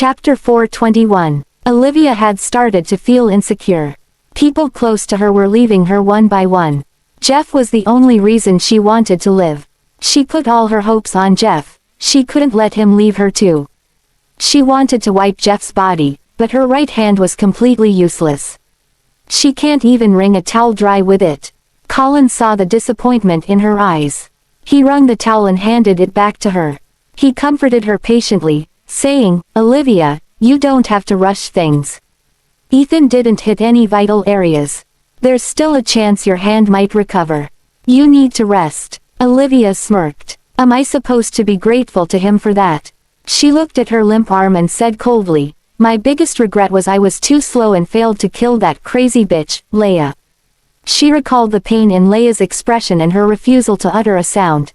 Chapter 421. Olivia had started to feel insecure. People close to her were leaving her one by one. Jeff was the only reason she wanted to live. She put all her hopes on Jeff. She couldn't let him leave her too. She wanted to wipe Jeff's body, but her right hand was completely useless. She can't even wring a towel dry with it. Colin saw the disappointment in her eyes. He wrung the towel and handed it back to her. He comforted her patiently, saying, "Olivia, you don't have to rush things. Ethan didn't hit any vital areas. There's still a chance your hand might recover. You need to rest." Olivia smirked. Am I supposed to be grateful to him for that? She looked at her limp arm and said coldly, "My biggest regret was I was too slow and failed to kill that crazy bitch, Leia." She recalled the pain in Leia's expression and her refusal to utter a sound.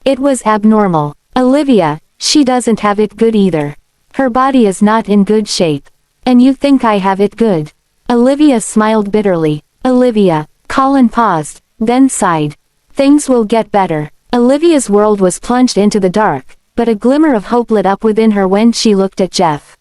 It was abnormal. Olivia, she doesn't have it good either. Her body is not in good shape. And you think I have it good? Olivia smiled bitterly. Olivia. Colin paused, then sighed. Things will get better. Olivia's world was plunged into the dark, but a glimmer of hope lit up within her when she looked at Jeff.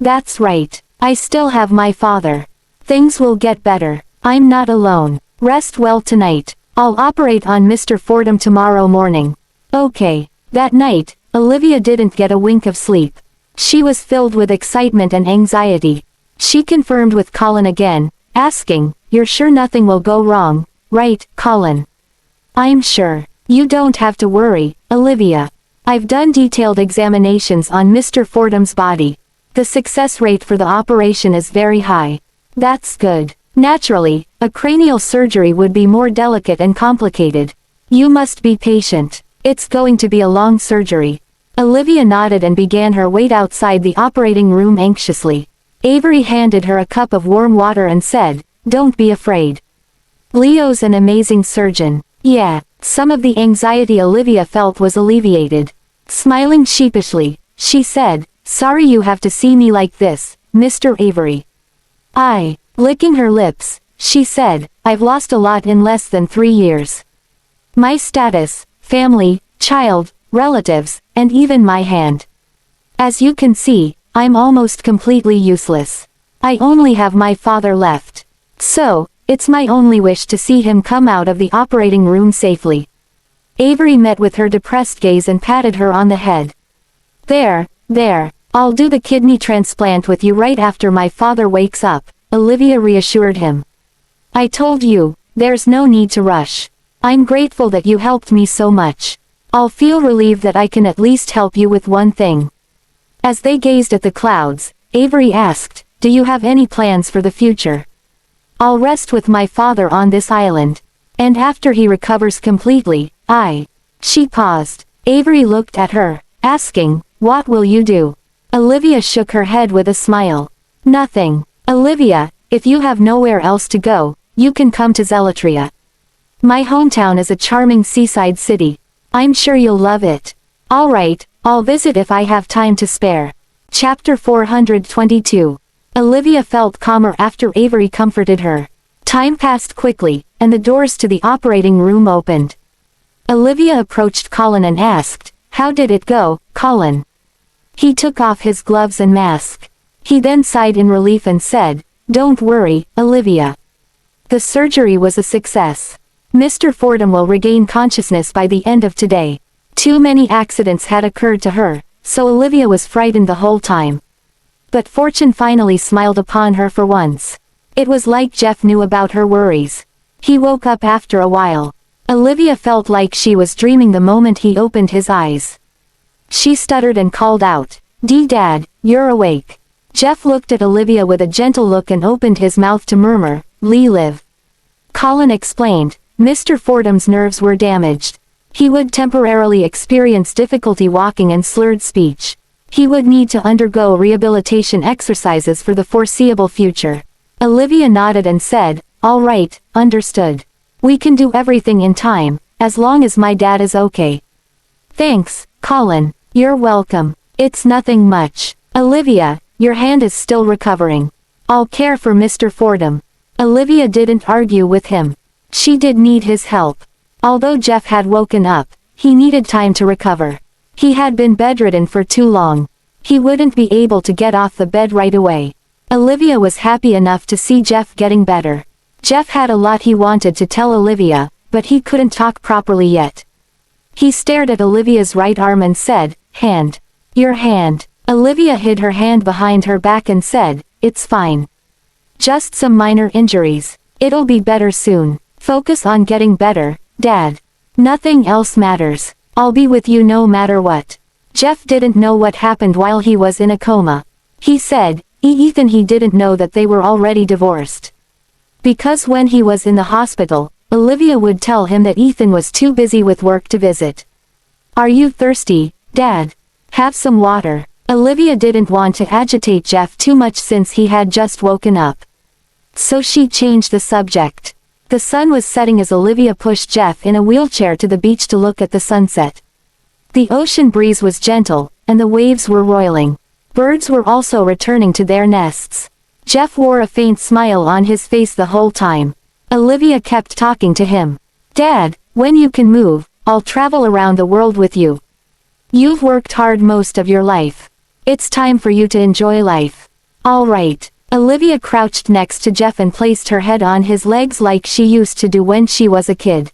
That's right. I still have my father. Things will get better. I'm not alone. Rest well tonight. I'll operate on Mr. Fordham tomorrow morning. Okay. That night, Olivia didn't get a wink of sleep. She was filled with excitement and anxiety. She confirmed with Colin again, asking, "You're sure nothing will go wrong, right, Colin?" "I'm sure. You don't have to worry, Olivia. I've done detailed examinations on Mr. Fordham's body. The success rate for the operation is very high." "That's good. Naturally, a cranial surgery would be more delicate and complicated. You must be patient. It's going to be a long surgery." Olivia nodded and began her wait outside the operating room anxiously. Avery handed her a cup of warm water and said, "Don't be afraid. Leo's an amazing surgeon." Yeah, some of the anxiety Olivia felt was alleviated. Smiling sheepishly, she said, "Sorry you have to see me like this, Mr. Avery." Licking her lips, she said, "I've lost a lot in less than 3 years. My status, family, child, relatives, and even my hand. As you can see, I'm almost completely useless. I only have my father left. So, it's my only wish to see him come out of the operating room safely." Avery met with her depressed gaze and patted her on the head. There, I'll do the kidney transplant with you right after my father wakes up," Olivia reassured him. "I told you, there's no need to rush. I'm grateful that you helped me so much. I'll feel relieved that I can at least help you with one thing." As they gazed at the clouds, Avery asked, "Do you have any plans for the future?" "I'll rest with my father on this island. And after he recovers completely, She paused. Avery looked at her, asking, "What will you do?" Olivia shook her head with a smile. "Nothing. Olivia, if you have nowhere else to go, you can come to Zelatria. My hometown is a charming seaside city. I'm sure you'll love it." "All right, I'll visit if I have time to spare." Chapter 422. Olivia felt calmer after Avery comforted her. Time passed quickly, and the doors to the operating room opened. Olivia approached Colin and asked, "How did it go, Colin?" He took off his gloves and mask. He then sighed in relief and said, "Don't worry, Olivia. The surgery was a success. Mr. Fordham will regain consciousness by the end of today." Too many accidents had occurred to her, so Olivia was frightened the whole time. But fortune finally smiled upon her for once. It was like Jeff knew about her worries. He woke up after a while. Olivia felt like she was dreaming the moment he opened his eyes. She stuttered and called out, "Dad, you're awake." Jeff looked at Olivia with a gentle look and opened his mouth to murmur, "Liv." Colin explained, Mr. Fordham's nerves were damaged. He would temporarily experience difficulty walking and slurred speech. He would need to undergo rehabilitation exercises for the foreseeable future. Olivia nodded and said, "All right, understood. We can do everything in time, as long as my dad is okay." "Thanks, Colin. You're welcome. It's nothing much. Olivia, your hand is still recovering. I'll care for Mr. Fordham." Olivia didn't argue with him. She did need his help. Although Jeff had woken up, he needed time to recover. He had been bedridden for too long. He wouldn't be able to get off the bed right away. Olivia was happy enough to see Jeff getting better. Jeff had a lot he wanted to tell Olivia, but he couldn't talk properly yet. He stared at Olivia's right arm and said, "Hand. Your hand." Olivia hid her hand behind her back and said, "It's fine. Just some minor injuries. It'll be better soon. Focus on getting better, Dad. Nothing else matters. I'll be with you no matter what." Jeff didn't know what happened while he was in a coma. He said, Ethan he didn't know that they were already divorced. Because when he was in the hospital, Olivia would tell him that Ethan was too busy with work to visit. "Are you thirsty, Dad? Have some water." Olivia didn't want to agitate Jeff too much since he had just woken up. So she changed the subject. The sun was setting as Olivia pushed Jeff in a wheelchair to the beach to look at the sunset. The ocean breeze was gentle, and the waves were roiling. Birds were also returning to their nests. Jeff wore a faint smile on his face the whole time. Olivia kept talking to him. "Dad, when you can move, I'll travel around the world with you. You've worked hard most of your life. It's time for you to enjoy life." "All right." Olivia crouched next to Jeff and placed her head on his legs like she used to do when she was a kid.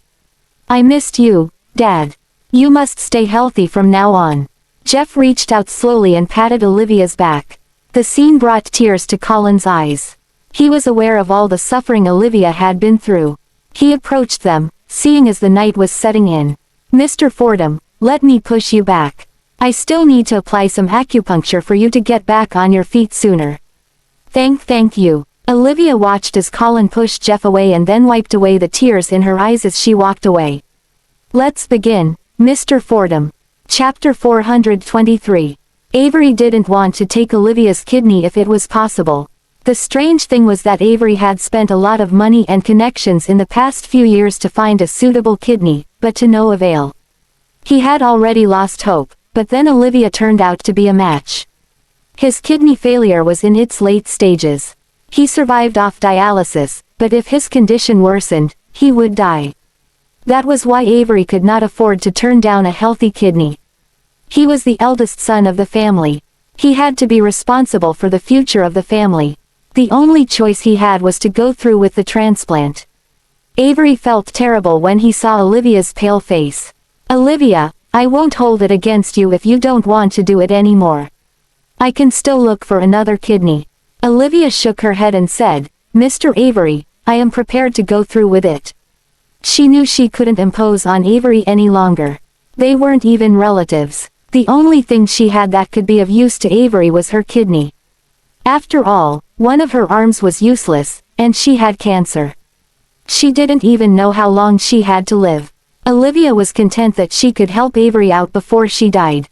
"I missed you, Dad. You must stay healthy from now on." Jeff reached out slowly and patted Olivia's back. The scene brought tears to Colin's eyes. He was aware of all the suffering Olivia had been through. He approached them, seeing as the night was setting in. "Mr. Fordham, let me push you back. I still need to apply some acupuncture for you to get back on your feet sooner." Thank you." Olivia watched as Colin pushed Jeff away and then wiped away the tears in her eyes as she walked away. "Let's begin, Mr. Fordham." Chapter 423. Avery didn't want to take Olivia's kidney if it was possible. The strange thing was that Avery had spent a lot of money and connections in the past few years to find a suitable kidney, but to no avail. He had already lost hope, but then Olivia turned out to be a match. His kidney failure was in its late stages. He survived off dialysis, but if his condition worsened, he would die. That was why Avery could not afford to turn down a healthy kidney. He was the eldest son of the family. He had to be responsible for the future of the family. The only choice he had was to go through with the transplant. Avery felt terrible when he saw Olivia's pale face. "Olivia, I won't hold it against you if you don't want to do it anymore. I can still look for another kidney." Olivia shook her head and said, "Mr. Avery, I am prepared to go through with it." She knew she couldn't impose on Avery any longer. They weren't even relatives. The only thing she had that could be of use to Avery was her kidney. After all, one of her arms was useless, and she had cancer. She didn't even know how long she had to live. Olivia was content that she could help Avery out before she died.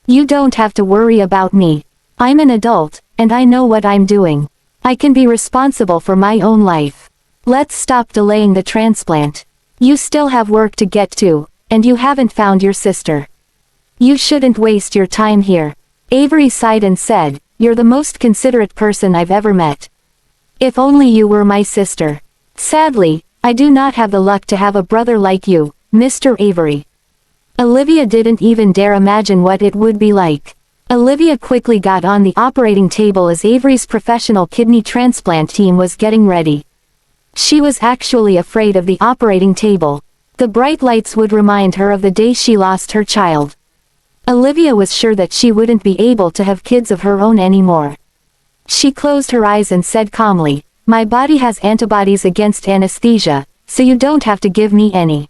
"You don't have to worry about me. I'm an adult, and I know what I'm doing. I can be responsible for my own life. Let's stop delaying the transplant. You still have work to get to, and you haven't found your sister. You shouldn't waste your time here." Avery sighed and said, "You're the most considerate person I've ever met. If only you were my sister. Sadly, I do not have the luck to have a brother like you, Mr. Avery." Olivia didn't even dare imagine what it would be like. Olivia quickly got on the operating table as Avery's professional kidney transplant team was getting ready. She was actually afraid of the operating table. The bright lights would remind her of the day she lost her child. Olivia was sure that she wouldn't be able to have kids of her own anymore. She closed her eyes and said calmly, "My body has antibodies against anesthesia, so you don't have to give me any."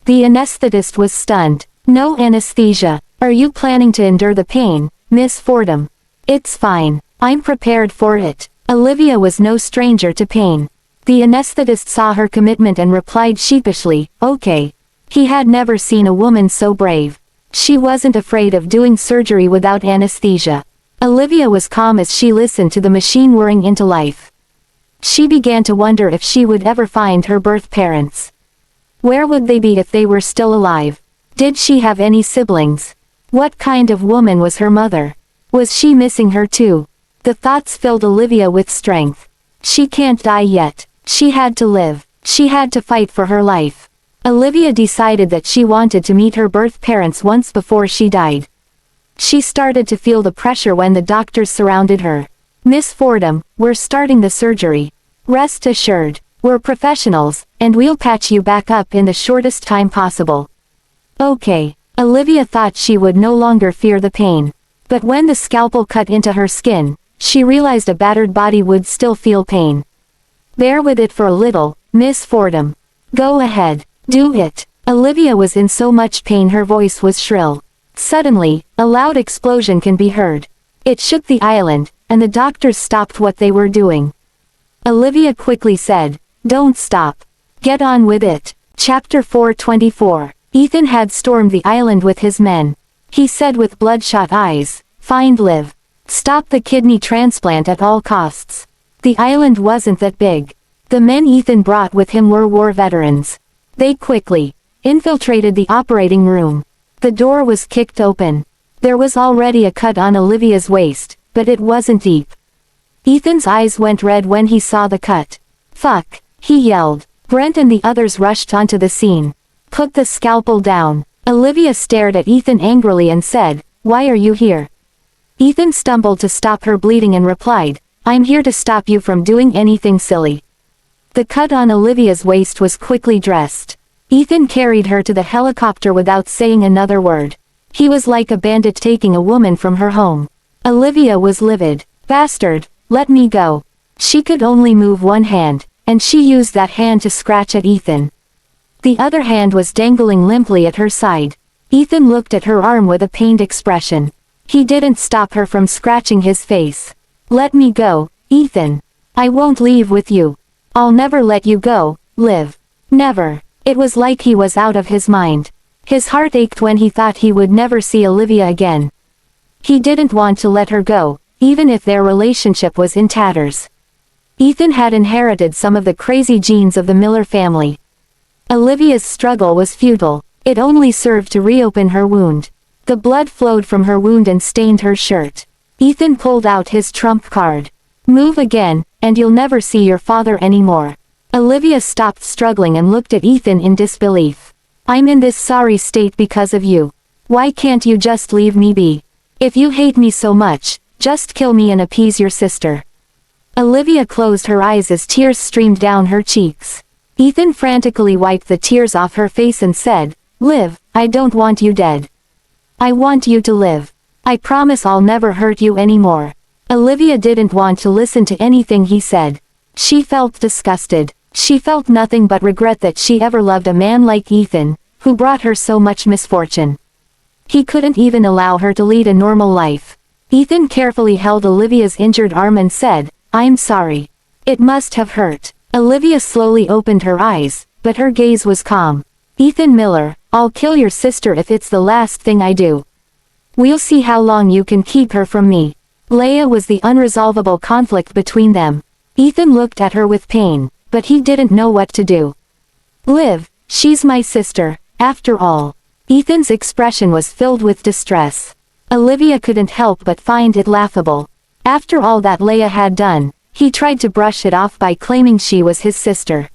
The anesthetist was stunned. "No anesthesia. Are you planning to endure the pain, Miss Fordham?" "It's fine. I'm prepared for it." Olivia was no stranger to pain. The anesthetist saw her commitment and replied sheepishly, "Okay." He had never seen a woman so brave. She wasn't afraid of doing surgery without anesthesia. Olivia was calm as she listened to the machine whirring into life. She began to wonder if she would ever find her birth parents. Where would they be if they were still alive? Did she have any siblings? What kind of woman was her mother? Was she missing her too? The thoughts filled Olivia with strength. She can't die yet. She had to live. She had to fight for her life. Olivia decided that she wanted to meet her birth parents once before she died. She started to feel the pressure when the doctors surrounded her. "Miss Fordham, we're starting the surgery. Rest assured, we're professionals, and we'll patch you back up in the shortest time possible." Okay. Olivia thought she would no longer fear the pain. But when the scalpel cut into her skin, she realized a battered body would still feel pain. "Bear with it for a little, Miss Fordham. Go ahead. Do it." Olivia was in so much pain her voice was shrill. Suddenly, a loud explosion can be heard. It shook the island, and the doctors stopped what they were doing. Olivia quickly said, "Don't stop. Get on with it." Chapter 424. Ethan had stormed the island with his men. He said with bloodshot eyes, "Find Liv. Stop the kidney transplant at all costs." The island wasn't that big. The men Ethan brought with him were war veterans. They quickly infiltrated the operating room. The door was kicked open. There was already a cut on Olivia's waist, but it wasn't deep. Ethan's eyes went red when he saw the cut. "Fuck," he yelled. Brent and the others rushed onto the scene. "Put the scalpel down." Olivia stared at Ethan angrily and said, "Why are you here?" Ethan stumbled to stop her bleeding and replied, "I'm here to stop you from doing anything silly." The cut on Olivia's waist was quickly dressed. Ethan carried her to the helicopter without saying another word. He was like a bandit taking a woman from her home. Olivia was livid. "Bastard, let me go." She could only move one hand, and she used that hand to scratch at Ethan. The other hand was dangling limply at her side. Ethan looked at her arm with a pained expression. He didn't stop her from scratching his face. "Let me go, Ethan. I won't leave with you. I'll never let you go, Liv. Never." It was like he was out of his mind. His heart ached when he thought he would never see Olivia again. He didn't want to let her go, even if their relationship was in tatters. Ethan had inherited some of the crazy genes of the Miller family. Olivia's struggle was futile. It only served to reopen her wound. The blood flowed from her wound and stained her shirt. Ethan pulled out his trump card. "Move again, and you'll never see your father anymore." Olivia stopped struggling and looked at Ethan in disbelief. "I'm in this sorry state because of you. Why can't you just leave me be? If you hate me so much, just kill me and appease your sister." Olivia closed her eyes as tears streamed down her cheeks. Ethan frantically wiped the tears off her face and said, "Liv, I don't want you dead. I want you to live. I promise I'll never hurt you anymore." Olivia didn't want to listen to anything he said. She felt disgusted. She felt nothing but regret that she ever loved a man like Ethan, who brought her so much misfortune. He couldn't even allow her to lead a normal life. Ethan carefully held Olivia's injured arm and said, "I'm sorry. It must have hurt." Olivia slowly opened her eyes, but her gaze was calm. "Ethan Miller, I'll kill your sister if it's the last thing I do. We'll see how long you can keep her from me." Leia was the unresolvable conflict between them. Ethan looked at her with pain, but he didn't know what to do. "Liv, she's my sister, after all." Ethan's expression was filled with distress. Olivia couldn't help but find it laughable. After all that Leia had done, he tried to brush it off by claiming she was his sister.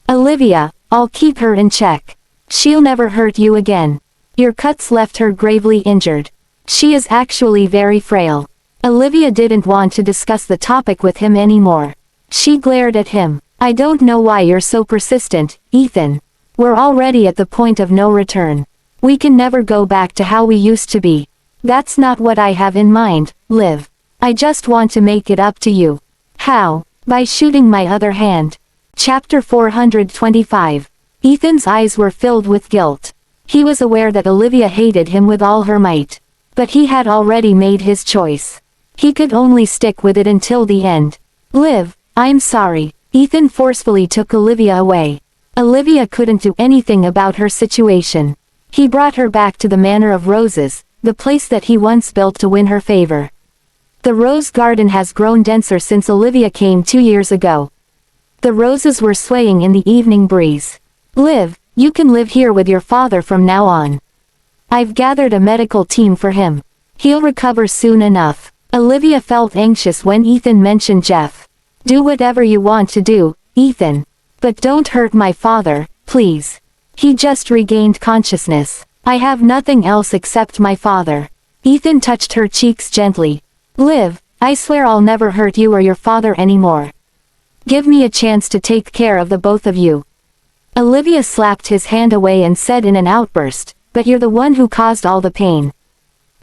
"Olivia, I'll keep her in check. She'll never hurt you again. Your cuts left her gravely injured. She is actually very frail." Olivia didn't want to discuss the topic with him anymore. She glared at him. "I don't know why you're so persistent, Ethan. We're already at the point of no return. We can never go back to how we used to be. That's not what I have in mind, Liv. I just want to make it up to you." "How?" "By shooting my other hand." Chapter 425. Ethan's eyes were filled with guilt. He was aware that Olivia hated him with all her might. But he had already made his choice. He could only stick with it until the end. "Liv, I'm sorry." Ethan forcefully took Olivia away. Olivia couldn't do anything about her situation. He brought her back to the Manor of Roses, the place that he once built to win her favor. The rose garden has grown denser since Olivia came 2 years ago. The roses were swaying in the evening breeze. "Liv, you can live here with your father from now on. I've gathered a medical team for him. He'll recover soon enough." Olivia felt anxious when Ethan mentioned Jeff. "Do whatever you want to do, Ethan. But don't hurt my father, please. He just regained consciousness. I have nothing else except my father." Ethan touched her cheeks gently. Liv, I swear I'll never hurt you or your father anymore. Give me a chance to take care of the both of you. Olivia slapped his hand away and said in an outburst, but you're the one who caused all the pain.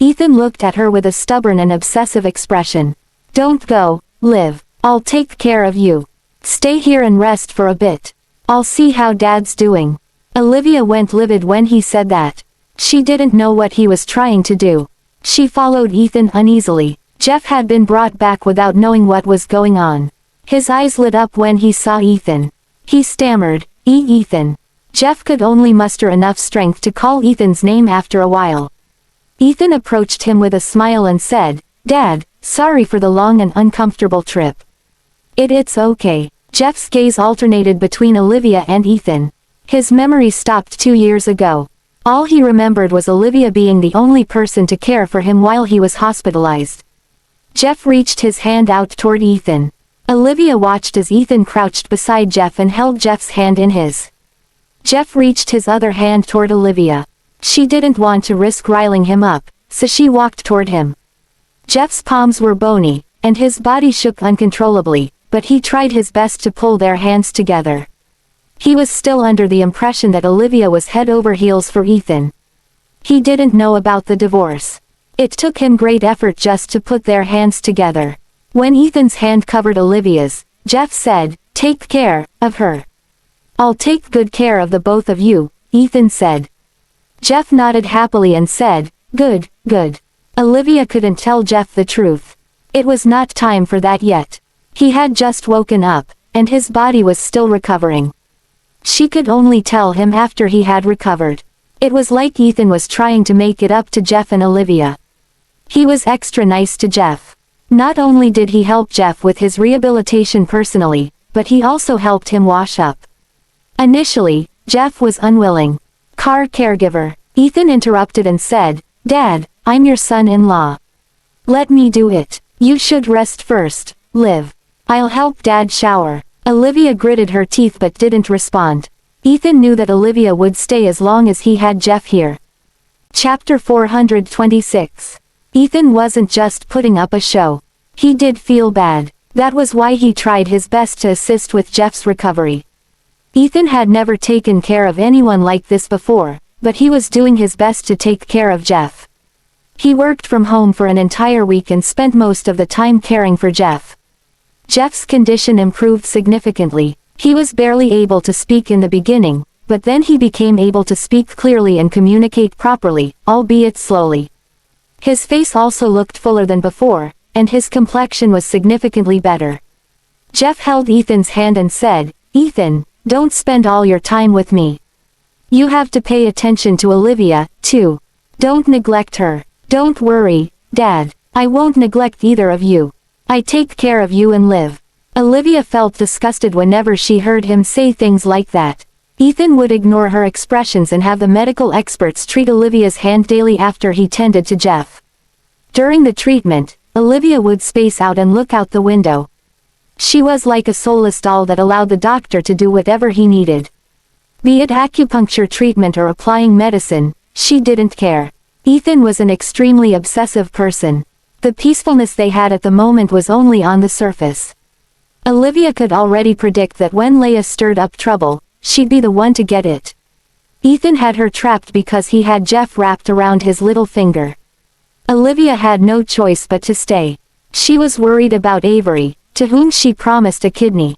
Ethan looked at her with a stubborn and obsessive expression. Don't go, Liv. I'll take care of you. Stay here and rest for a bit. I'll see how Dad's doing. Olivia went livid when he said that. She didn't know what he was trying to do. She followed Ethan uneasily. Jeff had been brought back without knowing what was going on. His eyes lit up when he saw Ethan. He stammered, Ethan. Jeff could only muster enough strength to call Ethan's name after a while. Ethan approached him with a smile and said, Dad, sorry for the long and uncomfortable trip. It's okay. Jeff's gaze alternated between Olivia and Ethan. His memory stopped 2 years ago. All he remembered was Olivia being the only person to care for him while he was hospitalized. Jeff reached his hand out toward Ethan. Olivia watched as Ethan crouched beside Jeff and held Jeff's hand in his. Jeff reached his other hand toward Olivia. She didn't want to risk riling him up, so she walked toward him. Jeff's palms were bony, and his body shook uncontrollably, but he tried his best to pull their hands together. He was still under the impression that Olivia was head over heels for Ethan. He didn't know about the divorce. It took him great effort just to put their hands together. When Ethan's hand covered Olivia's, Jeff said, Take care of her. I'll take good care of the both of you, Ethan said. Jeff nodded happily and said, Good, good. Olivia couldn't tell Jeff the truth. It was not time for that yet. He had just woken up, and his body was still recovering. She could only tell him after he had recovered. It was like Ethan was trying to make it up to Jeff and Olivia. He was extra nice to Jeff. Not only did he help Jeff with his rehabilitation personally, but he also helped him wash up. Initially, Jeff was unwilling. Car caregiver. Ethan interrupted and said, Dad, I'm your son-in-law. Let me do it. You should rest first, Liv. I'll help Dad shower. Olivia gritted her teeth but didn't respond. Ethan knew that Olivia would stay as long as he had Jeff here. Chapter 426. Ethan wasn't just putting up a show. He did feel bad. That was why he tried his best to assist with Jeff's recovery. Ethan had never taken care of anyone like this before, but he was doing his best to take care of Jeff. He worked from home for an entire week and spent most of the time caring for Jeff. Jeff's condition improved significantly. He was barely able to speak in the beginning, but then he became able to speak clearly and communicate properly, albeit slowly. His face also looked fuller than before, and his complexion was significantly better. Jeff held Ethan's hand and said, Ethan, don't spend all your time with me. You have to pay attention to Olivia, too. Don't neglect her. Don't worry, Dad. I won't neglect either of you. I take care of you and Liv. Olivia felt disgusted whenever she heard him say things like that. Ethan would ignore her expressions and have the medical experts treat Olivia's hand daily after he tended to Jeff. During the treatment, Olivia would space out and look out the window. She was like a soulless doll that allowed the doctor to do whatever he needed. Be it acupuncture treatment or applying medicine, she didn't care. Ethan was an extremely obsessive person. The peacefulness they had at the moment was only on the surface. Olivia could already predict that when Leia stirred up trouble, she'd be the one to get it. Ethan had her trapped because he had Jeff wrapped around his little finger. Olivia had no choice but to stay. She was worried about Avery, to whom she promised a kidney.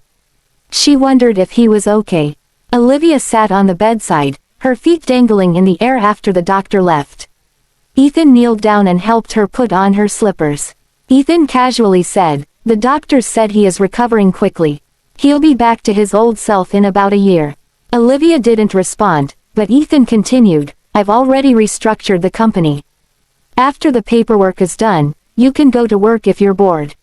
She wondered if he was okay. Olivia sat on the bedside, her feet dangling in the air after the doctor left. Ethan kneeled down and helped her put on her slippers. Ethan casually said, The doctors said he is recovering quickly. He'll be back to his old self in about a year. Olivia didn't respond, but Ethan continued, I've already restructured the company. After the paperwork is done, you can go to work if you're bored.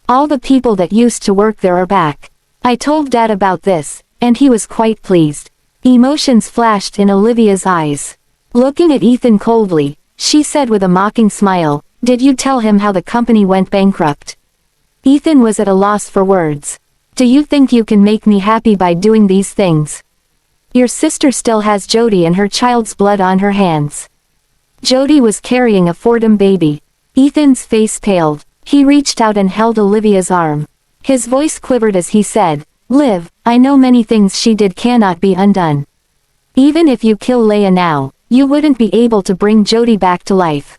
All the people that used to work there are back. I told Dad about this, and he was quite pleased. Emotions flashed in Olivia's eyes. Looking at Ethan coldly, she said with a mocking smile, Did you tell him how the company went bankrupt? Ethan was at a loss for words. Do you think you can make me happy by doing these things? Your sister still has Jody and her child's blood on her hands. Jody was carrying a Fordham baby. Ethan's face paled. He reached out and held Olivia's arm. His voice quivered as he said, "Liv, I know many things she did cannot be undone. Even if you kill Leia now, you wouldn't be able to bring Jody back to life.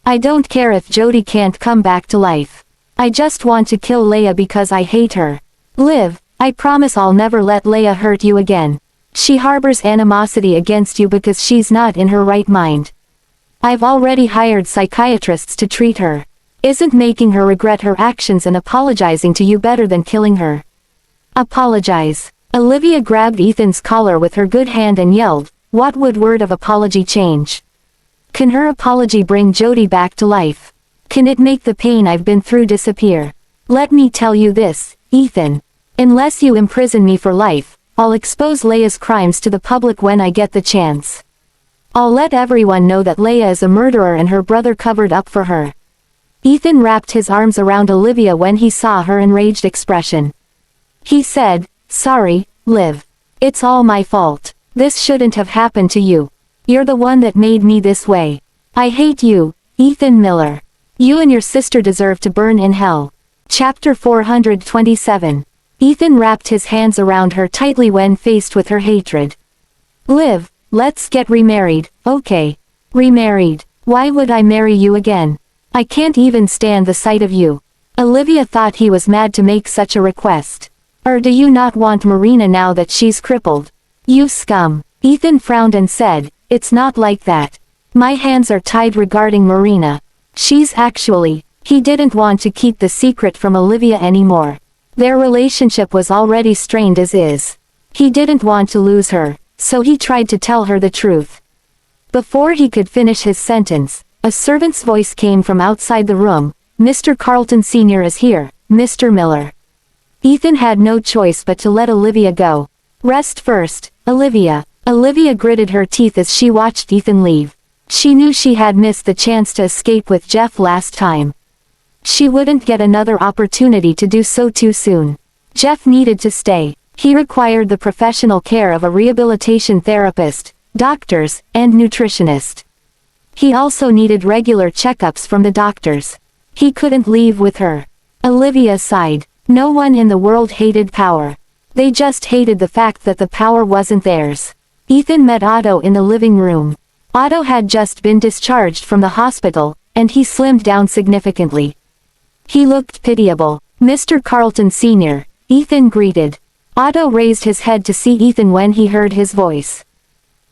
I don't care if Jody can't come back to life. I just want to kill Leia because I hate her. Liv, I promise I'll never let Leia hurt you again. She harbors animosity against you because she's not in her right mind. I've already hired psychiatrists to treat her. Isn't making her regret her actions and apologizing to you better than killing her?" "Apologize." Olivia grabbed Ethan's collar with her good hand and yelled, "What would word of apology change? Can her apology bring Jody back to life? Can it make the pain I've been through disappear? Let me tell you this, Ethan. Unless you imprison me for life, I'll expose Leia's crimes to the public when I get the chance. I'll let everyone know that Leia is a murderer and her brother covered up for her." Ethan wrapped his arms around Olivia when he saw her enraged expression. He said, "Sorry, Liv. It's all my fault. This shouldn't have happened to you. You're the one that made me this way. I hate you, Ethan Miller. You and your sister deserve to burn in hell." Chapter 427. Ethan wrapped his hands around her tightly when faced with her hatred. "Liv, let's get remarried, okay? Remarried. Why would I marry you again? I can't even stand the sight of you." Olivia thought he was mad to make such a request. "Or do you not want Marina now that she's crippled? You scum." Ethan frowned and said, "It's not like that. My hands are tied regarding Marina. She's actually..." He didn't want to keep the secret from Olivia anymore. Their relationship was already strained as is. He didn't want to lose her, so he tried to tell her the truth. Before he could finish his sentence, a servant's voice came from outside the room. "Mr. Carlton Sr. is here, Mr. Miller." Ethan had no choice but to let Olivia go. "Rest first, Olivia." Olivia gritted her teeth as she watched Ethan leave. She knew she had missed the chance to escape with Jeff last time. She wouldn't get another opportunity to do so too soon. Jeff needed to stay. He required the professional care of a rehabilitation therapist, doctors, and nutritionist. He also needed regular checkups from the doctors. He couldn't leave with her. Olivia sighed. No one in the world hated power. They just hated the fact that the power wasn't theirs. Ethan met Otto in the living room. Otto had just been discharged from the hospital, and he slimmed down significantly. He looked pitiable. "Mr. Carlton Sr., Ethan greeted. Otto raised his head to see Ethan when he heard his voice.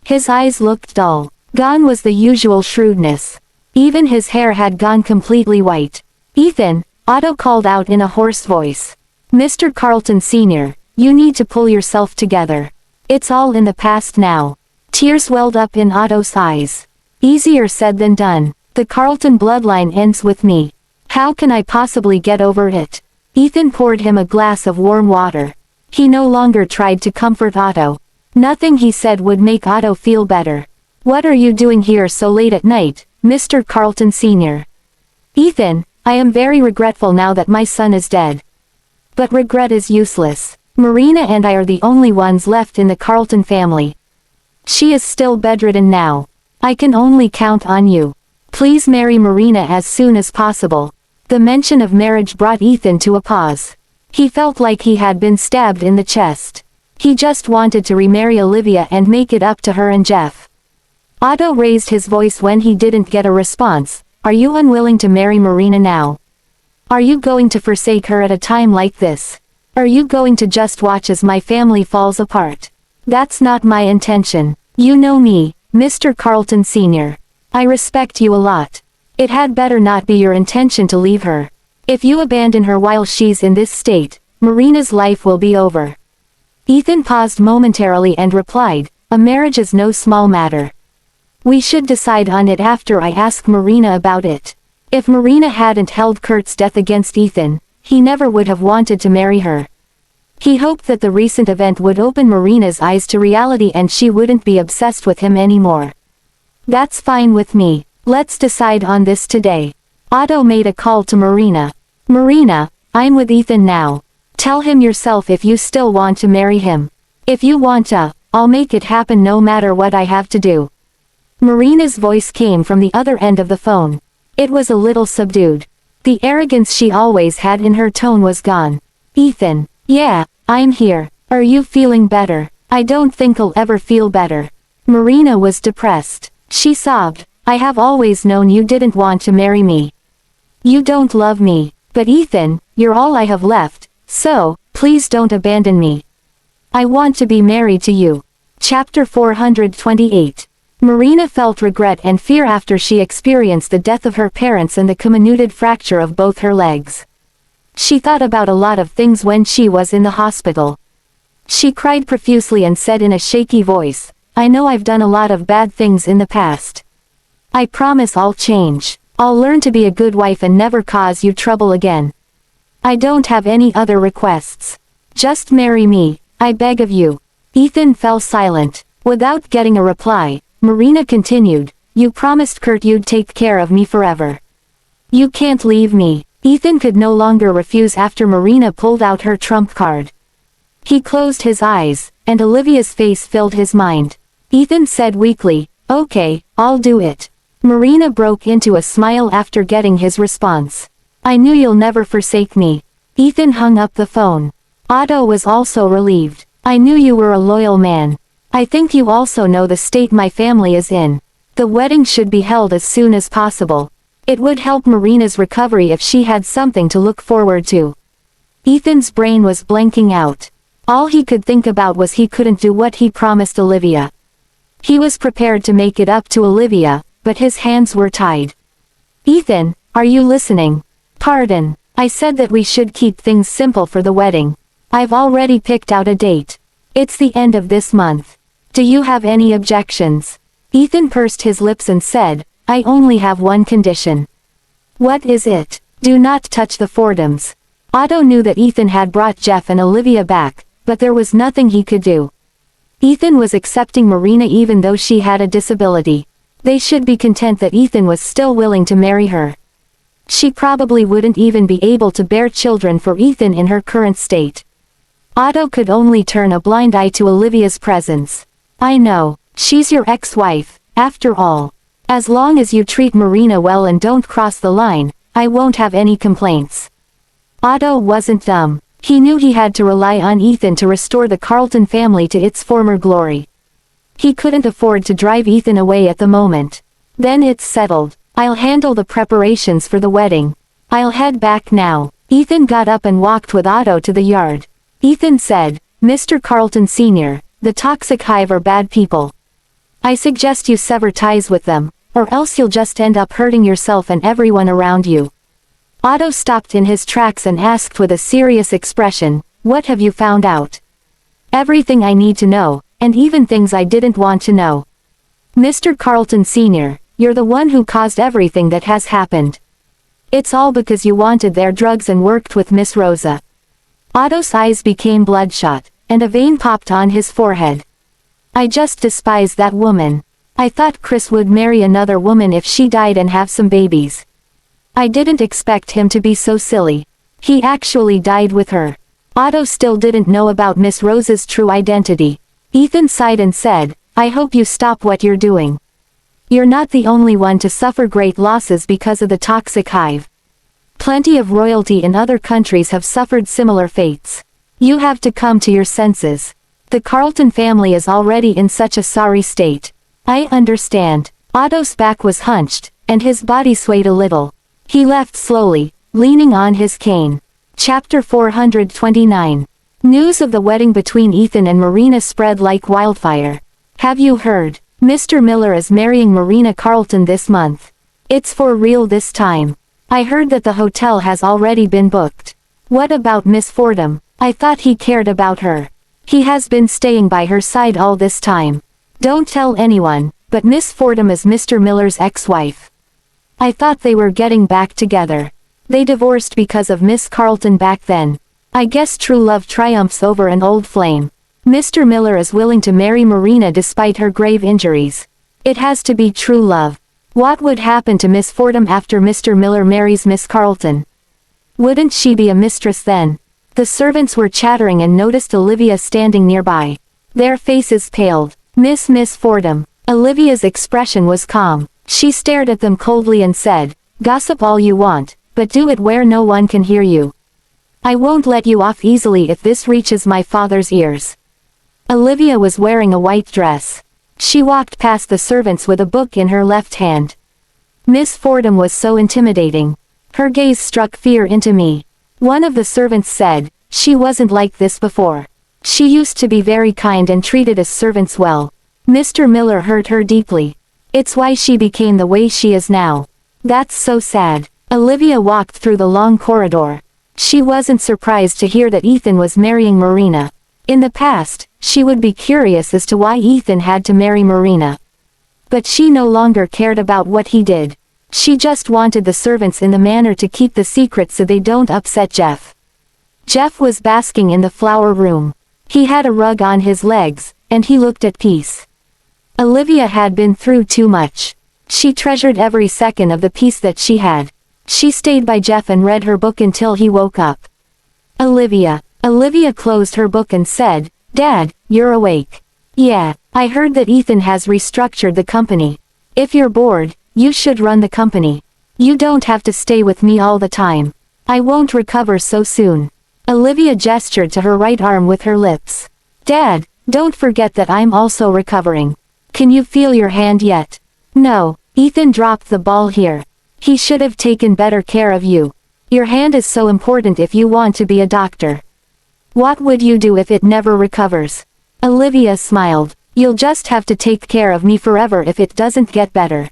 His eyes looked dull. Gone was the usual shrewdness. Even his hair had gone completely white. "Ethan," Otto called out in a hoarse voice. "Mr. Carlton Sr., you need to pull yourself together. It's all in the past now." Tears welled up in Otto's eyes. "Easier said than done. The Carlton bloodline ends with me. How can I possibly get over it?" Ethan poured him a glass of warm water. He no longer tried to comfort Otto. Nothing he said would make Otto feel better. "What are you doing here so late at night, Mr. Carlton Sr.? "Ethan, I am very regretful now that my son is dead. But regret is useless. Marina and I are the only ones left in the Carlton family. She is still bedridden now. I can only count on you. Please marry Marina as soon as possible." The mention of marriage brought Ethan to a pause. He felt like he had been stabbed in the chest. He just wanted to remarry Olivia and make it up to her and Jeff. Otto raised his voice when he didn't get a response. "Are you unwilling to marry Marina now? Are you going to forsake her at a time like this? Are you going to just watch as my family falls apart? That's not my intention. You know me, Mr. Carlton Sr. I respect you a lot. It had better not be your intention to leave her. If you abandon her while she's in this state, Marina's life will be over." Ethan paused momentarily and replied, "A marriage is no small matter. We should decide on it after I ask Marina about it." If Marina hadn't held Kurt's death against Ethan, he never would have wanted to marry her. He hoped that the recent event would open Marina's eyes to reality and she wouldn't be obsessed with him anymore. "That's fine with me. Let's decide on this today." Otto made a call to Marina. "Marina, I'm with Ethan now. Tell him yourself if you still want to marry him. If you want to, I'll make it happen no matter what I have to do." Marina's voice came from the other end of the phone. It was a little subdued. The arrogance she always had in her tone was gone. Ethan. Yeah, I'm here. Are you feeling better? I don't think I'll ever feel better. Marina was depressed. She sobbed. I have always known you didn't want to marry me. You don't love me. But Ethan, you're all I have left, so, please don't abandon me. I want to be married to you. Chapter 428. Marina felt regret and fear after she experienced the death of her parents and the comminuted fracture of both her legs. She thought about a lot of things when she was in the hospital. She cried profusely and said in a shaky voice, I know I've done a lot of bad things in the past. I promise I'll change. I'll learn to be a good wife and never cause you trouble again. I don't have any other requests. Just marry me, I beg of you. Ethan fell silent. Without getting a reply, Marina continued, you promised Kurt you'd take care of me forever. You can't leave me. Ethan could no longer refuse after Marina pulled out her trump card. He closed his eyes, and Olivia's face filled his mind. Ethan said weakly, okay, I'll do it. Marina broke into a smile after getting his response. I knew you'll never forsake me. Ethan hung up the phone. Otto was also relieved. I knew you were a loyal man. I think you also know the state my family is in. The wedding should be held as soon as possible. It would help Marina's recovery if she had something to look forward to. Ethan's brain was blanking out. All he could think about was he couldn't do what he promised Olivia. He was prepared to make it up to Olivia, but his hands were tied. Ethan, are you listening? Pardon, I said that we should keep things simple for the wedding. I've already picked out a date. It's the end of this month. Do you have any objections? Ethan pursed his lips and said, I only have one condition. What is it? Do not touch the Fordhams. Otto knew that Ethan had brought Jeff and Olivia back, but there was nothing he could do. Ethan was accepting Marina even though she had a disability. They should be content that Ethan was still willing to marry her. She probably wouldn't even be able to bear children for Ethan in her current state. Otto could only turn a blind eye to Olivia's presence. I know, she's your ex-wife, after all. As long as you treat Marina well and don't cross the line, I won't have any complaints. Otto wasn't dumb. He knew he had to rely on Ethan to restore the Carlton family to its former glory. He couldn't afford to drive Ethan away at the moment. Then it's settled. I'll handle the preparations for the wedding. I'll head back now. Ethan got up and walked with Otto to the yard. Ethan said, Mr. Carlton Sr., the Toxic Hive are bad people. I suggest you sever ties with them, or else you'll just end up hurting yourself and everyone around you. Otto stopped in his tracks and asked with a serious expression, what have you found out? Everything I need to know, and even things I didn't want to know. Mr. Carlton Sr., you're the one who caused everything that has happened. It's all because you wanted their drugs and worked with Miss Rosa. Otto's eyes became bloodshot, and a vein popped on his forehead. I just despise that woman. I thought Chris would marry another woman if she died and have some babies. I didn't expect him to be so silly. He actually died with her. Otto still didn't know about Miss Rosa's true identity. Ethan sighed and said, I hope you stop what you're doing. You're not the only one to suffer great losses because of the Toxic Hive. Plenty of royalty in other countries have suffered similar fates. You have to come to your senses. The Carlton family is already in such a sorry state. I understand. Otto's back was hunched, and his body swayed a little. He left slowly, leaning on his cane. Chapter 429. News of the wedding between Ethan and Marina spread like wildfire. Have you heard? Mr. Miller is marrying Marina Carlton this month. It's for real this time. I heard that the hotel has already been booked. What about Miss Fordham? I thought he cared about her. He has been staying by her side all this time. Don't tell anyone, but Miss Fordham is Mr. Miller's ex-wife. I thought they were getting back together. They divorced because of Miss Carlton back then. I guess true love triumphs over an old flame. Mr. Miller is willing to marry Marina despite her grave injuries. It has to be true love. What would happen to Miss Fordham after Mr. Miller marries Miss Carlton? Wouldn't she be a mistress then? The servants were chattering and noticed Olivia standing nearby. Their faces paled. Miss Fordham. Olivia's expression was calm. She stared at them coldly and said, "Gossip all you want, but do it where no one can hear you. I won't let you off easily if this reaches my father's ears." Olivia was wearing a white dress. She walked past the servants with a book in her left hand. Miss Fordham was so intimidating. Her gaze struck fear into me. One of the servants said, "She wasn't like this before. She used to be very kind and treated us servants well. Mr. Miller hurt her deeply. It's why she became the way she is now. That's so sad." Olivia walked through the long corridor. She wasn't surprised to hear that Ethan was marrying Marina. In the past, she would be curious as to why Ethan had to marry Marina. But she no longer cared about what he did. She just wanted the servants in the manor to keep the secret so they don't upset Jeff. Jeff was basking in the flower room. He had a rug on his legs, and he looked at peace. Olivia had been through too much. She treasured every second of the peace that she had. She stayed by Jeff and read her book until he woke up. Olivia closed her book and said, "Dad, you're awake." "Yeah, I heard that Ethan has restructured the company. If you're bored, you should run the company. You don't have to stay with me all the time. I won't recover so soon." Olivia gestured to her right arm with her lips. "Dad, don't forget that I'm also recovering. Can you feel your hand yet?" "No, Ethan dropped the ball here. He should have taken better care of you. Your hand is so important if you want to be a doctor." "What would you do if it never recovers?" Olivia smiled. "You'll just have to take care of me forever if it doesn't get better."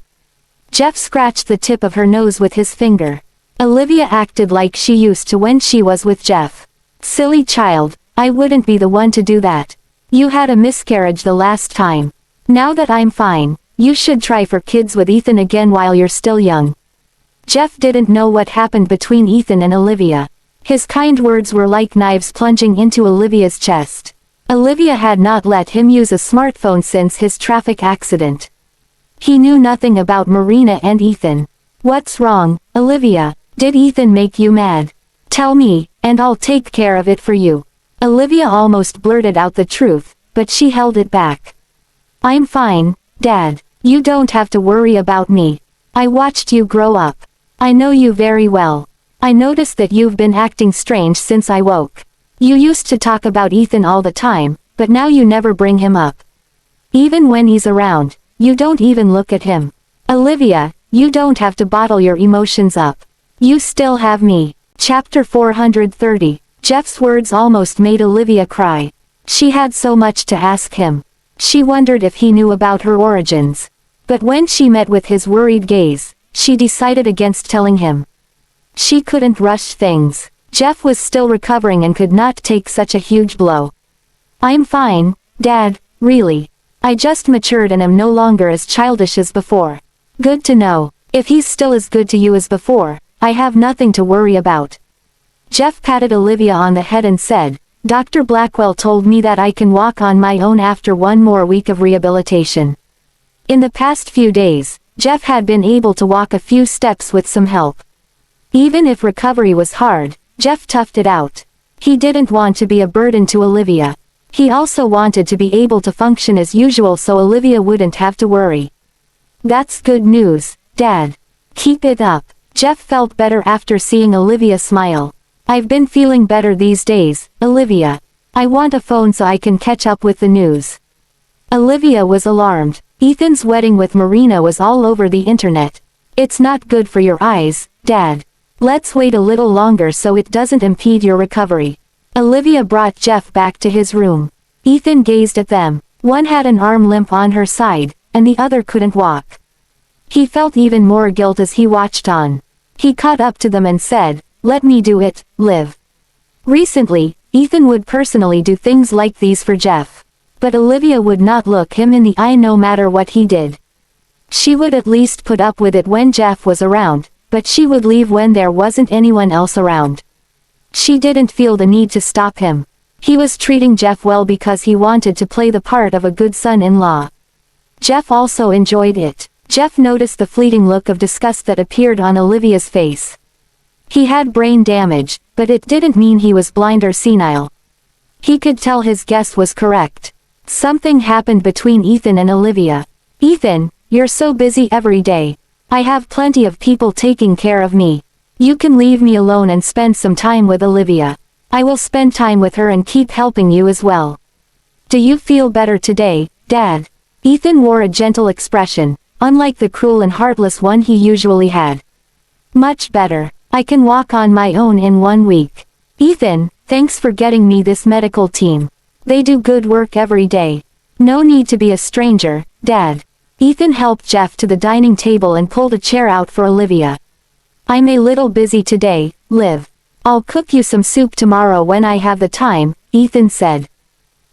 Jeff scratched the tip of her nose with his finger. Olivia acted like she used to when she was with Jeff. "Silly child, I wouldn't be the one to do that. You had a miscarriage the last time. Now that I'm fine, you should try for kids with Ethan again while you're still young." Jeff didn't know what happened between Ethan and Olivia. His kind words were like knives plunging into Olivia's chest. Olivia had not let him use a smartphone since his traffic accident. He knew nothing about Marina and Ethan. "What's wrong, Olivia? Did Ethan make you mad? Tell me, and I'll take care of it for you." Olivia almost blurted out the truth, but she held it back. "I'm fine, Dad. You don't have to worry about me. I watched you grow up. I know you very well. I noticed that you've been acting strange since I woke. You used to talk about Ethan all the time, but now you never bring him up. Even when he's around, you don't even look at him. Olivia, you don't have to bottle your emotions up. You still have me." Chapter 430. Jeff's words almost made Olivia cry. She had so much to ask him. She wondered if he knew about her origins. But when she met with his worried gaze, she decided against telling him. She couldn't rush things. Jeff was still recovering and could not take such a huge blow. "I'm fine, Dad, really. I just matured and am no longer as childish as before." "Good to know. If he's still as good to you as before, I have nothing to worry about." Jeff patted Olivia on the head and said, "Dr. Blackwell told me that I can walk on my own after one more week of rehabilitation." In the past few days, Jeff had been able to walk a few steps with some help. Even if recovery was hard, Jeff toughed it out. He didn't want to be a burden to Olivia. He also wanted to be able to function as usual so Olivia wouldn't have to worry. "That's good news, Dad. Keep it up." Jeff felt better after seeing Olivia smile. "I've been feeling better these days, Olivia. I want a phone so I can catch up with the news." Olivia was alarmed. Ethan's wedding with Marina was all over the internet. "It's not good for your eyes, Dad. Let's wait a little longer so it doesn't impede your recovery." Olivia brought Jeff back to his room. Ethan gazed at them. One had an arm limp on her side, and the other couldn't walk. He felt even more guilt as he watched on. He caught up to them and said, "Let me do it, Liv." Recently, Ethan would personally do things like these for Jeff. But Olivia would not look him in the eye no matter what he did. She would at least put up with it when Jeff was around, but she would leave when there wasn't anyone else around. She didn't feel the need to stop him. He was treating Jeff well because he wanted to play the part of a good son-in-law. Jeff also enjoyed it. Jeff noticed the fleeting look of disgust that appeared on Olivia's face. He had brain damage, but it didn't mean he was blind or senile. He could tell his guess was correct. Something happened between Ethan and Olivia. Ethan, you're so busy every day. I have plenty of people taking care of me. You can leave me alone and spend some time with Olivia. I will spend time with her and keep helping you as well. Do you feel better today, Dad? Ethan wore a gentle expression, unlike the cruel and heartless one he usually had. Much better. I can walk on my own in 1 week. Ethan, thanks for getting me this medical team. They do good work every day. No need to be a stranger, Dad. Ethan helped Jeff to the dining table and pulled a chair out for Olivia. I'm a little busy today, Liv. I'll cook you some soup tomorrow when I have the time, Ethan said.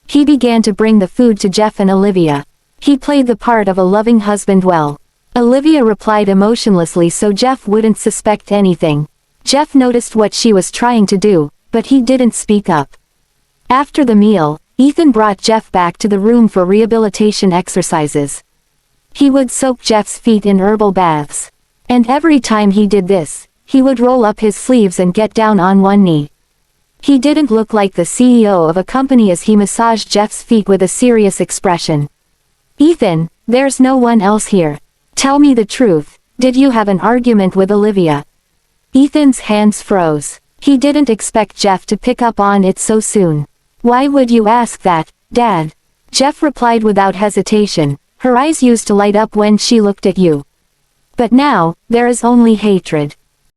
He began to bring the food to Jeff and Olivia. He played the part of a loving husband well. Olivia replied emotionlessly so Jeff wouldn't suspect anything. Jeff noticed what she was trying to do, but he didn't speak up. After the meal, Ethan brought Jeff back to the room for rehabilitation exercises. He would soak Jeff's feet in herbal baths. And every time he did this, he would roll up his sleeves and get down on one knee. He didn't look like the CEO of a company as he massaged Jeff's feet with a serious expression. Ethan, there's no one else here. Tell me the truth, did you have an argument with Olivia? Ethan's hands froze. He didn't expect Jeff to pick up on it so soon. Why would you ask that, Dad? Jeff replied without hesitation, her eyes used to light up when she looked at you. But now, there is only hatred.